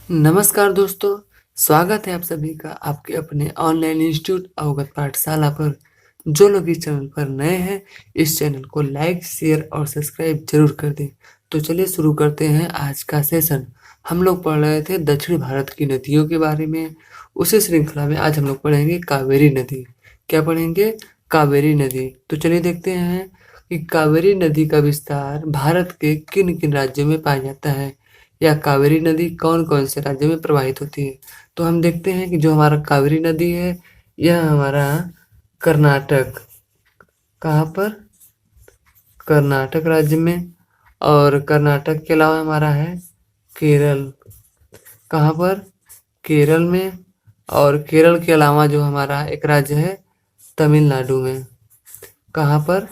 नमस्कार दोस्तों, स्वागत है आप सभी का आपके अपने ऑनलाइन इंस्टीट्यूट अवगत पाठशाला पर। जो लोग इस चैनल पर नए हैं, इस चैनल को लाइक, शेयर और सब्सक्राइब जरूर कर दें। तो चलिए शुरू करते हैं आज का सेशन। हम लोग पढ़ रहे थे दक्षिण भारत की नदियों के बारे में। उसी श्रृंखला में आज हम लोग पढ़ेंगे कावेरी नदी। क्या पढ़ेंगे? कावेरी नदी। तो चलिए देखते हैं कि कावेरी नदी का विस्तार भारत के किन किन राज्यों में पाया जाता है, या कावेरी नदी कौन कौन से राज्यों में प्रवाहित होती है। तो हम देखते हैं कि जो हमारा कावेरी नदी है, यह हमारा कर्नाटक, कहाँ पर? कर्नाटक राज्य में। और कर्नाटक के अलावा हमारा है केरल, कहाँ पर? केरल में। और केरल के अलावा जो हमारा एक राज्य है तमिलनाडु में, कहाँ पर?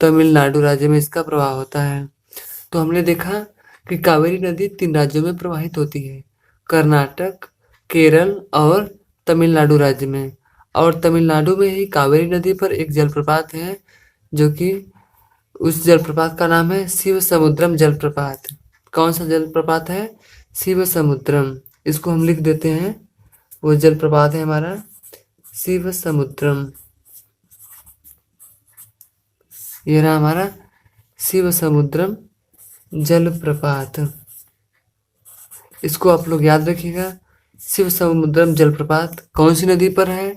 तमिलनाडु राज्य में इसका प्रवाह होता है। तो हमने देखा कि कावेरी नदी 3 राज्यों में प्रवाहित होती है, कर्नाटक, केरल और तमिलनाडु राज्य में। और तमिलनाडु में ही कावेरी नदी पर एक जलप्रपात है, जो कि उस जलप्रपात का नाम है शिव समुद्रम जलप्रपात। कौन सा जलप्रपात है? शिव समुद्रम। इसको हम लिख देते हैं। वो जलप्रपात है हमारा शिव समुद्रम। ये रहा हमारा शिव समुद्रम जलप्रपात। इसको आप लोग याद रखिएगा। शिव समुद्रम जलप्रपात कौन सी नदी पर है?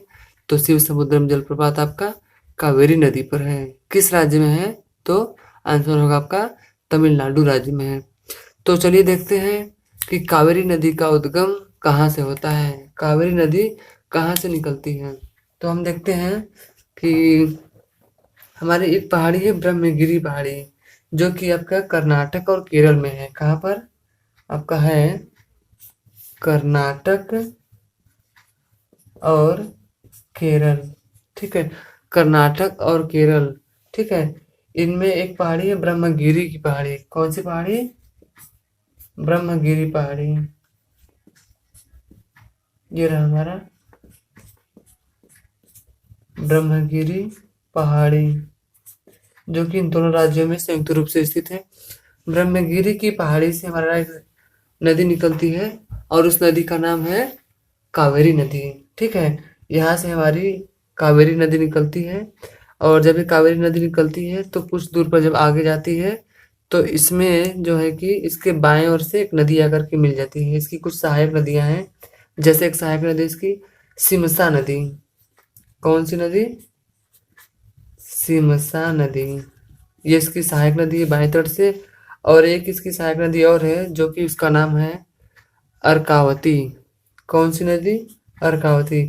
तो शिव समुद्रम जलप्रपात आपका कावेरी नदी पर है। किस राज्य में है? तो आंसर होगा आपका तमिलनाडु राज्य में है। तो चलिए देखते हैं कि कावेरी नदी का उद्गम कहाँ से होता है, कावेरी नदी कहाँ से निकलती है। तो हम देखते हैं कि हमारी एक पहाड़ी है ब्रह्मगिरी पहाड़ी, जो कि आपका कर्नाटक और केरल में है। कहाँ पर आपका है? कर्नाटक और केरल। ठीक है, कर्नाटक और केरल। ठीक है, इनमें एक पहाड़ी है ब्रह्मगिरी की पहाड़ी। कौन सी पहाड़ी? ब्रह्मगिरी पहाड़ी। ये रहा हमारा ब्रह्मगिरी पहाड़ी, जो कि इन दोनों राज्यों में संयुक्त रूप से स्थित है। ब्रह्मगिरी की पहाड़ी से हमारा एक नदी निकलती है, और उस नदी का नाम है कावेरी नदी। ठीक है, यहाँ से हमारी कावेरी नदी निकलती है। और जब ये कावेरी नदी निकलती है तो कुछ दूर पर जब आगे जाती है, तो इसमें जो है कि इसके बाएं ओर से एक नदी आकर के मिल जाती है। इसकी कुछ सहायक नदियां हैं, जैसे एक सहायक नदी इसकी सिमसा नदी। कौन सी नदी? सिमसा नदी। ये इसकी सहायक नदी है बाएं तट से। और एक इसकी सहायक नदी और है, जो कि उसका नाम है अर्कावती। कौन सी नदी? अर्कावती।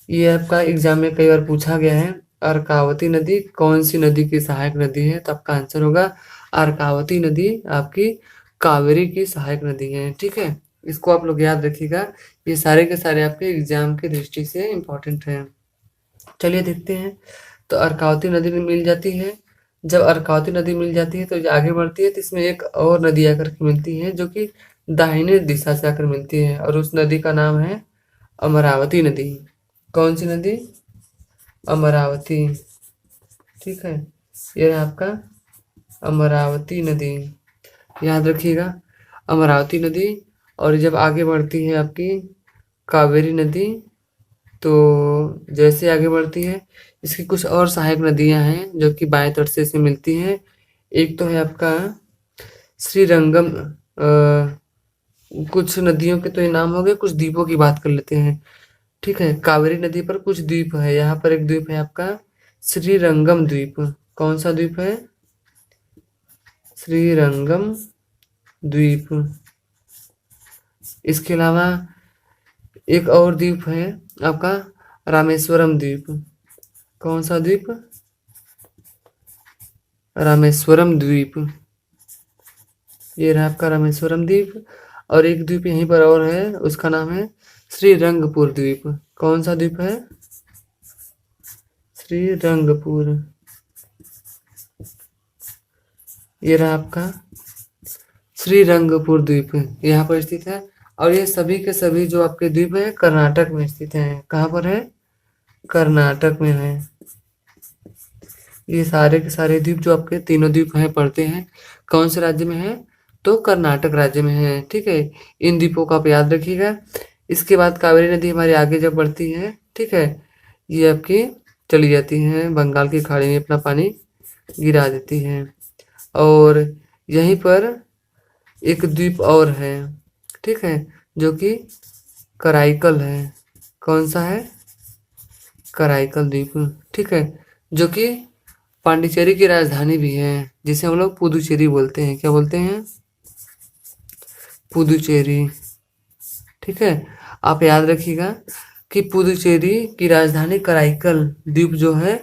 ये आपका एग्जाम में कई बार पूछा गया है, अर्कावती नदी कौन सी नदी की सहायक नदी है। तो आपका आंसर होगा अर्कावती नदी आपकी कावेरी की सहायक नदी है। ठीक है, इसको आप लोग याद रखिएगा। ये सारे के सारे आपके एग्जाम की दृष्टि से इम्पोर्टेंट हैं। चलिए देखते हैं। तो अर्कावती नदी मिल जाती है। जब अर्कावती नदी मिल जाती है तो जो आगे बढ़ती है, तो इसमें एक और नदी आकर के मिलती है, जो कि दाहिने दिशा से आकर मिलती है, और उस नदी का नाम है अमरावती नदी। कौन सी नदी? अमरावती। ठीक है, ये रहा आपका अमरावती नदी, याद रखिएगा अमरावती नदी। और जब आगे बढ़ती है आपकी कावेरी नदी, तो जैसे आगे बढ़ती है, इसकी कुछ और सहायक नदियां हैं जो कि बाएं तट से इसे मिलती हैं। एक तो है आपका श्रीरंगम। कुछ नदियों के तो ये नाम हो गए, कुछ द्वीपों की बात कर लेते हैं। ठीक है, कावेरी नदी पर कुछ द्वीप है। यहाँ पर एक द्वीप है आपका श्रीरंगम द्वीप। कौन सा द्वीप है? श्रीरंगम द्वीप। इसके अलावा एक और द्वीप है आपका रामेश्वरम द्वीप। कौन सा द्वीप? रामेश्वरम द्वीप। ये रहा आपका रामेश्वरम द्वीप। और एक द्वीप यहीं पर और है, उसका नाम है श्रीरंगपुर द्वीप। कौन सा द्वीप है? श्रीरंगपुर। ये रहा आपका श्रीरंगपुर द्वीप, यहाँ पर स्थित है। और ये सभी के सभी जो आपके द्वीप है कर्नाटक में स्थित हैं। कहाँ पर है? कर्नाटक में है। ये सारे के सारे द्वीप जो आपके तीनों द्वीप हैं पड़ते हैं कौन से राज्य में है? तो कर्नाटक राज्य में है। ठीक है, इन द्वीपों का आप याद रखिएगा। इसके बाद कावेरी नदी हमारी आगे जब बढ़ती है, ठीक है, ये आपकी चली जाती है बंगाल की खाड़ी में, अपना पानी गिरा देती है। और यहीं पर एक द्वीप और है, ठीक है, जो कि कराईकल है। कौन सा है? कराईकल द्वीप, ठीक है, जो कि पांडिचेरी की राजधानी भी है, जिसे हम लोग पुदुचेरी बोलते हैं। क्या बोलते हैं? पुदुचेरी। ठीक है, आप याद रखिएगा कि पुदुचेरी की राजधानी कराईकल द्वीप जो है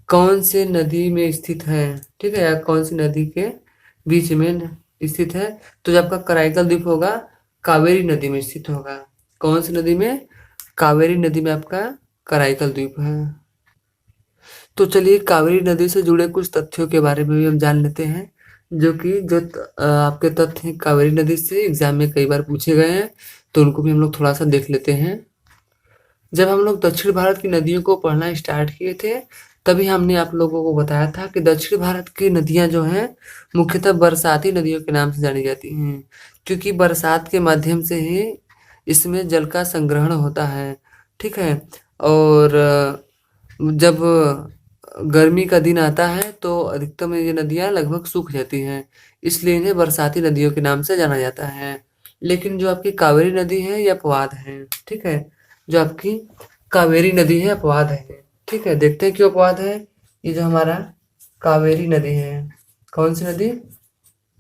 कौन से नदी में स्थित है, ठीक है, या कौन सी नदी के बीच में स्थित है? तो जो आपका कराईकल द्वीप होगा कावेरी नदी में स्थित होगा। कौन सी नदी में? कावेरी नदी में आपका कराईकल द्वीप है। तो चलिए कावेरी नदी से जुड़े कुछ तथ्यों के बारे में भी हम जान लेते हैं, जो कि आपके तथ्य कावेरी नदी से एग्जाम में कई बार पूछे गए हैं, तो उनको भी हम लोग थोड़ा सा देख लेते हैं। जब हम लोग दक्षिण भारत की नदियों को पढ़ना स्टार्ट किए थे, तभी हमने आप लोगों को बताया था कि दक्षिण भारत की नदियां जो हैं मुख्यतः बरसाती नदियों के नाम से जानी जाती हैं, क्योंकि बरसात के माध्यम से ही इसमें जल का संग्रहण होता है। ठीक है, और जब गर्मी का दिन आता है तो अधिकतम ये नदियां लगभग सूख जाती हैं, इसलिए इन्हें बरसाती नदियों के नाम से जाना जाता है। लेकिन जो आपकी कावेरी नदी है ये अपवाद है। ठीक है, जो आपकी कावेरी नदी है अपवाद है। ठीक है, देखते हैं क्यों अपवाद है। ये जो हमारा कावेरी नदी है, कौन सी नदी?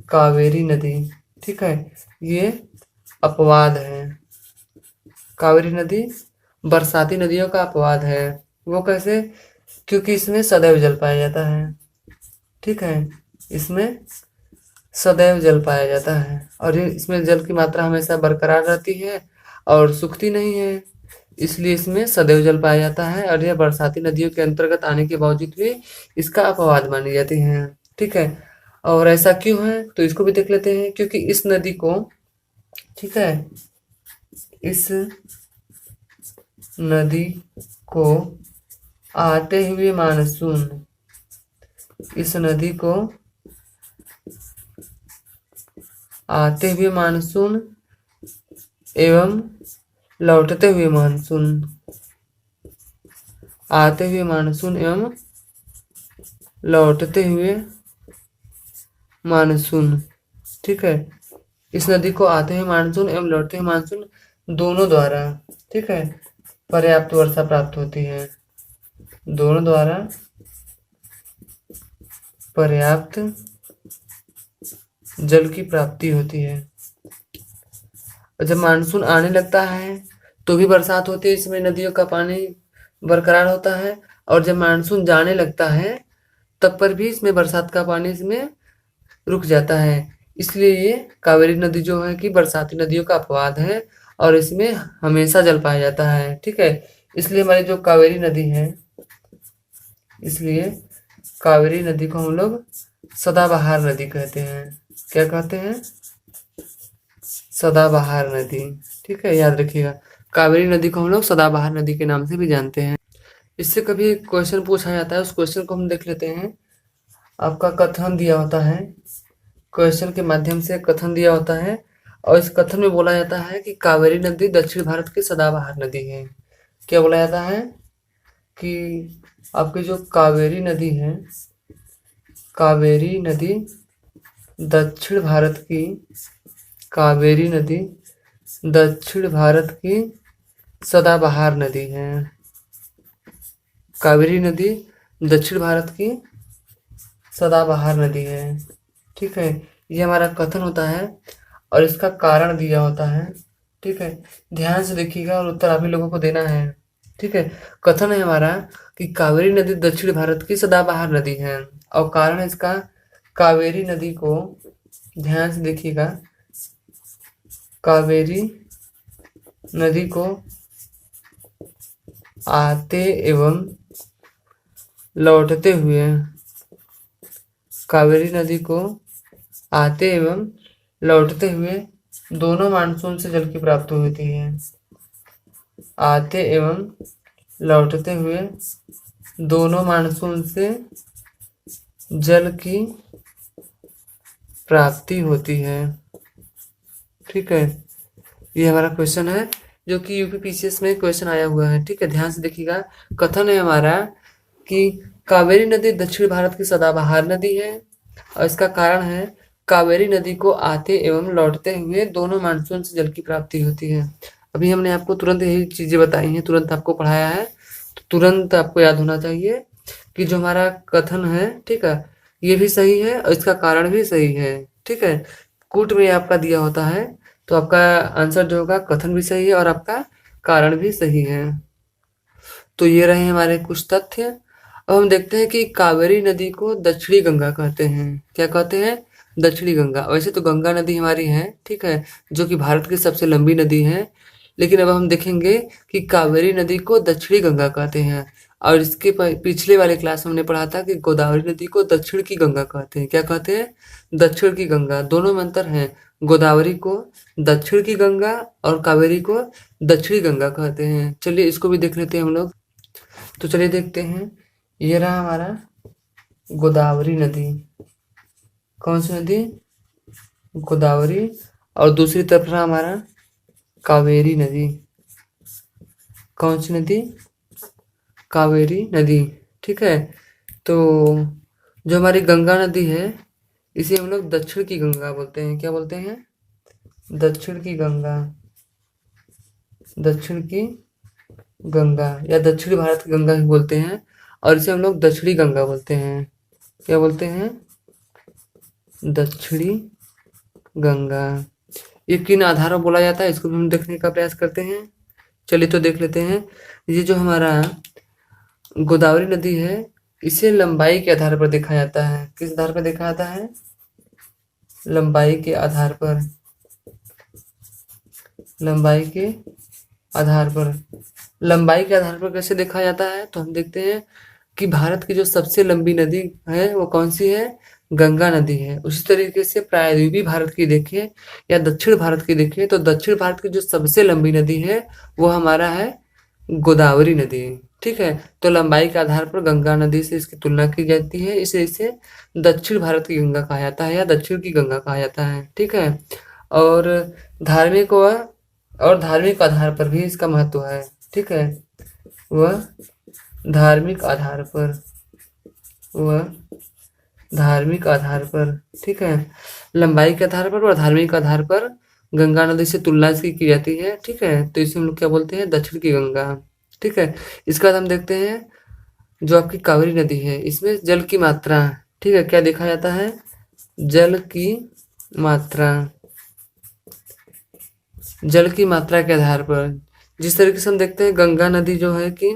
कावेरी नदी। ठीक है, ये अपवाद है। कावेरी नदी बरसाती नदियों का अपवाद है। वो कैसे? क्योंकि इसमें सदैव जल पाया जाता है। ठीक है, इसमें सदैव जल पाया जाता है और इसमें जल की मात्रा हमेशा बरकरार रहती है और सूखती नहीं है, इसलिए इसमें सदैव जल पाया जाता है। और यह बरसाती नदियों के अंतर्गत आने के बावजूद भी इसका अपवाद मानी जाती है। ठीक है, और ऐसा क्यों है तो इसको भी देख लेते हैं। क्योंकि इस नदी को, ठीक है, इस नदी को आते हुए मानसून, इस नदी को आते हुए मानसून एवं लौटते हुए मानसून, आते हुए मानसून एवं लौटते हुए मानसून, ठीक है, इस नदी को आते हुए मानसून एवं लौटते हुए मानसून दोनों द्वारा, ठीक है, पर्याप्त वर्षा प्राप्त होती है। दोनों द्वारा पर्याप्त जल की प्राप्ति होती है। और जब मानसून आने लगता है तो भी बरसात होती है, इसमें नदियों का पानी बरकरार होता है। और जब मानसून जाने लगता है तब पर भी इसमें बरसात का पानी इसमें रुक जाता है। इसलिए ये कावेरी नदी जो है कि बरसाती नदियों का अपवाद है और इसमें हमेशा जल पाया जाता है। ठीक है, इसलिए हमारी जो कावेरी नदी है, इसलिए कावेरी नदी को हम लोग सदाबहार नदी कहते हैं। क्या कहते हैं? सदाबहार नदी। ठीक है, याद रखिएगा, कावेरी नदी को हम लोग सदाबहार नदी के नाम से भी जानते हैं। इससे कभी क्वेश्चन पूछा जाता है, उस क्वेश्चन को हम देख लेते हैं। आपका कथन दिया होता है, क्वेश्चन के माध्यम से कथन दिया होता है और इस कथन में बोला जाता है कि कावेरी नदी दक्षिण भारत की सदाबहार नदी है। क्या बोला जाता है? कि आपकी जो कावेरी नदी है, कावेरी नदी दक्षिण भारत की, कावेरी नदी दक्षिण भारत की सदाबहार नदी है। कावेरी नदी दक्षिण भारत की सदाबहार नदी है। ठीक है, ये हमारा कथन होता है और इसका कारण दिया होता है। ठीक है, ध्यान से देखिएगा और उत्तर आप ही लोगों को देना है। ठीक है, कथन है हमारा कि कावेरी नदी दक्षिण भारत की सदाबहार नदी है और कारण है इसका, कावेरी नदी को, ध्यान से देखिएगा, कावेरी नदी को आते एवं लौटते हुए, कावेरी नदी को आते एवं लौटते हुए दोनों मानसून से जल की प्राप्ति होती है। आते एवं लौटते हुए दोनों मानसून से जल की प्राप्ति होती है। ठीक है, ये हमारा क्वेश्चन है जो कि यूपीपीसीएस में क्वेश्चन आया हुआ है। ठीक है, ध्यान से देखिएगा। कथन है हमारा कि कावेरी नदी दक्षिण भारत की सदाबहार नदी है और इसका कारण है कावेरी नदी को आते एवं लौटते हुए दोनों मानसून से जल की प्राप्ति होती है। अभी हमने आपको तुरंत यही चीजें बताई हैं, तुरंत आपको पढ़ाया है, तो तुरंत आपको याद होना चाहिए कि जो हमारा कथन है, ठीक है, ये भी सही है और इसका कारण भी सही है। ठीक है, कूट में आपका दिया होता है, तो आपका आंसर जो होगा कथन भी सही है और आपका कारण भी सही है। तो ये रहे हमारे कुछ तथ्य। अब हम देखते हैं कि कावेरी नदी को दक्षिणी गंगा कहते हैं। क्या कहते हैं? दक्षिणी गंगा। वैसे तो गंगा नदी हमारी है, ठीक है, जो कि भारत की सबसे लंबी नदी है, लेकिन अब हम देखेंगे कि कावेरी नदी को दक्षिणी गंगा कहते हैं। और इसके पिछले वाले क्लास में हमने पढ़ा था कि गोदावरी नदी को दक्षिण की गंगा कहते हैं। क्या कहते हैं? दक्षिण की गंगा। दोनों में अंतर है, गोदावरी को दक्षिण की गंगा और कावेरी को दक्षिणी गंगा कहते हैं। चलिए इसको भी देख लेते हैं हम लोग। तो चलिए देखते हैं, ये रहा हमारा गोदावरी नदी। कौन सी नदी? गोदावरी। और दूसरी तरफ रहा हमारा कावेरी नदी। कौन सी नदी? कावेरी नदी। ठीक है, तो जो हमारी गंगा नदी है इसे हम लोग दक्षिण की गंगा बोलते हैं। क्या बोलते हैं? दक्षिण की गंगा। दक्षिण की गंगा या दक्षिणी भारत की गंगा ही बोलते हैं, और इसे हम लोग दक्षिणी गंगा बोलते हैं। क्या बोलते हैं? दक्षिणी गंगा। ये किन आधारों पर बोला जाता है, इसको भी हम देखने का प्रयास करते हैं। चलिए तो देख लेते हैं। ये जो हमारा गोदावरी नदी है इसे लंबाई के आधार पर देखा जाता है। किस आधार पर देखा जाता है? लंबाई के आधार पर। लंबाई के आधार पर। लंबाई के आधार पर कैसे देखा जाता है? तो हम देखते हैं कि भारत की जो सबसे लंबी नदी है वो कौन सी है? गंगा नदी है। उसी तरीके से प्रायद्वीपीय भारत की देखें या दक्षिण भारत की देखें तो दक्षिण भारत की जो सबसे लंबी नदी है वो हमारा है गोदावरी नदी। ठीक है, तो लंबाई के आधार पर गंगा नदी से इसकी तुलना की जाती है, इसे दक्षिण भारत की गंगा कहा जाता है या दक्षिण की गंगा कहा जाता है। ठीक है, और धार्मिक और धार्मिक आधार पर भी इसका महत्व है। ठीक है, वह धार्मिक आधार पर। वह धार्मिक आधार पर। ठीक है, लंबाई के आधार पर और धार्मिक आधार पर गंगा नदी से तुलना इसकी की जाती है। ठीक है, तो इसे हम लोग क्या बोलते हैं? दक्षिण की गंगा। ठीक है, इसके बाद हम देखते हैं जो आपकी कावेरी नदी है इसमें जल की मात्रा। ठीक है, क्या देखा जाता है? जल की मात्रा। जल की मात्रा के आधार पर जिस तरीके से हम देखते हैं गंगा नदी जो है कि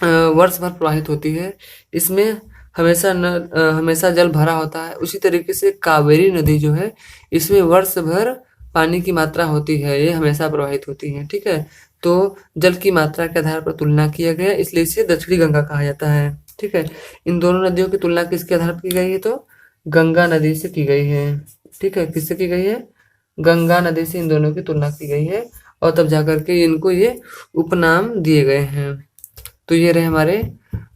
वर्ष भर प्रवाहित होती है, इसमें हमेशा जल भरा होता है। उसी तरीके से कावेरी नदी जो है इसमें वर्ष भर पानी की मात्रा होती है, ये हमेशा प्रवाहित होती है। ठीक है, तो जल की मात्रा के आधार पर तुलना किया गया, इसलिए इसे दक्षिणी गंगा कहा जाता है। ठीक है, इन दोनों नदियों की तुलना किसके आधार पर की गई है? तो गंगा नदी से की गई है। ठीक है, किससे की गई है? गंगा नदी से इन दोनों की तुलना की गई है और तब जाकर के इनको ये उपनाम दिए गए हैं। तो ये रहे हमारे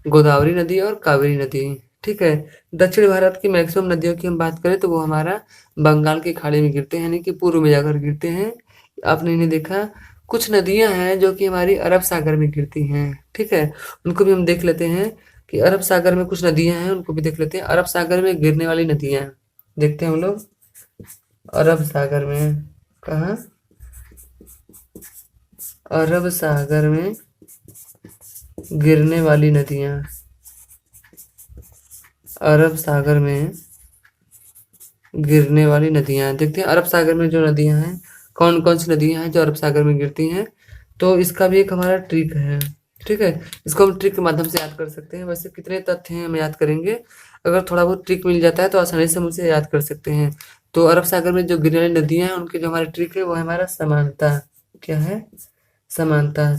गोदावरी नदी और कावेरी नदी। ठीक है, दक्षिण भारत की मैक्सिमम नदियों की हम बात करें तो वो हमारा बंगाल की खाड़ी में गिरते हैं, यानी कि पूर्व में जाकर गिरते हैं। आपने इन्हें देखा, कुछ नदियां हैं जो कि हमारी अरब सागर में गिरती हैं। ठीक है, उनको भी हम देख लेते हैं कि अरब सागर में कुछ नदियां हैं, उनको भी देख लेते हैं। अरब सागर में गिरने वाली नदियां देखते हैं हम लोग। अरब सागर में, कहाँ? अरब सागर में गिरने वाली नदियां। अरब सागर में गिरने वाली नदियां देखते हैं। अरब सागर में जो नदियां हैं, कौन कौन सी नदियां हैं जो अरब सागर में गिरती हैं, तो इसका भी एक हमारा ट्रिक है। ठीक है, इसको हम ट्रिक के माध्यम से याद कर सकते हैं। वैसे कितने तथ्य हैं हम याद करेंगे, अगर थोड़ा बहुत ट्रिक मिल जाता है तो आसानी से हम उसे याद कर सकते हैं। तो अरब सागर में जो गिरने वाली नदियां हैं उनकी जो हमारा ट्रिक है वो है हमारा समानता। क्या है? समानता।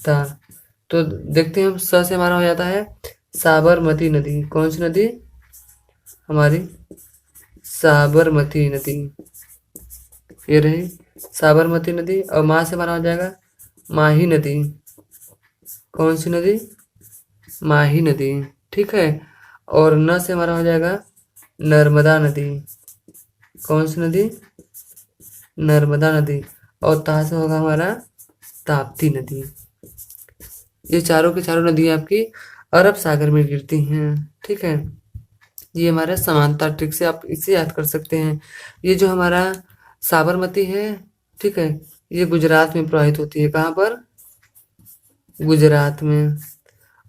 ता। तो देखते हैं हम, स से हमारा हो जाता है साबरमती नदी। कौन सी नदी? हमारी साबरमती नदी। ये रही साबरमती नदी। और माँ से हमारा हो जाएगा माही नदी। कौन सी नदी? माही नदी। ठीक है, और न से हमारा हो जाएगा नर्मदा नदी। कौन सी नदी? नर्मदा नदी। और ता से होगा हमारा ताप्ती नदी। ये चारों की चारों नदियां आपकी अरब सागर में गिरती हैं। ठीक है, ये हमारा समानता ट्रिक से आप इसे याद कर सकते हैं। ये जो हमारा साबरमती है, ठीक है, ये गुजरात में प्रवाहित होती है। कहाँ पर? गुजरात में।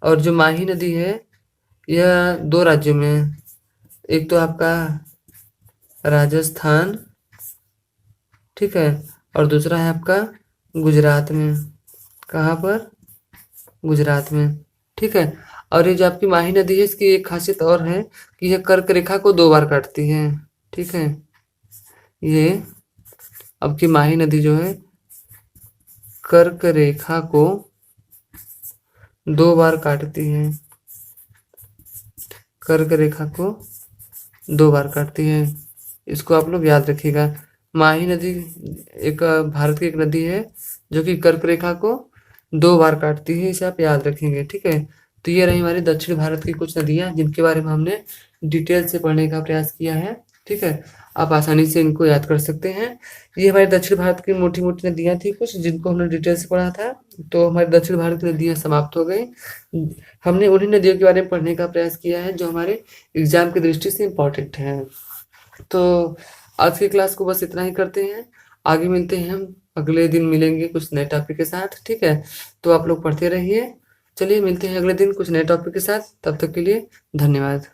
और जो माही नदी है, यह दो राज्यों में है। एक तो आपका राजस्थान, ठीक है, और दूसरा है आपका गुजरात में। कहाँ पर? गुजरात में। ठीक है, और ये जो आपकी माही नदी है, इसकी एक खासियत और है कि यह कर्क रेखा को 2 बार काटती है। ठीक है, ये आपकी माही नदी जो है कर्क रेखा को 2 बार काटती है। कर्क रेखा को 2 बार काटती है, इसको आप लोग याद रखिएगा। माही नदी एक भारत की एक नदी है जो कि कर्क रेखा को 2 बार काटती है, इसे आप याद रखेंगे। ठीक है, तो ये रही हमारी दक्षिण भारत की कुछ नदियां जिनके बारे में हमने डिटेल से पढ़ने का प्रयास किया है। ठीक है, आप आसानी से इनको याद कर सकते हैं। ये हमारे दक्षिण भारत की मोटी मोटी नदियां थी कुछ, जिनको हमने डिटेल से पढ़ा था। तो हमारे दक्षिण भारत की नदियां समाप्त हो गई। हमने उन्हीं नदियों के बारे में पढ़ने का प्रयास किया है जो हमारे एग्जाम की दृष्टि से इम्पोर्टेंट है। तो आज की क्लास को बस इतना ही करते हैं। आगे मिलते हैं, हम अगले दिन मिलेंगे कुछ नए टॉपिक के साथ। ठीक है, तो आप लोग पढ़ते रहिए। चलिए मिलते हैं अगले दिन कुछ नए टॉपिक के साथ, तब तक के लिए धन्यवाद।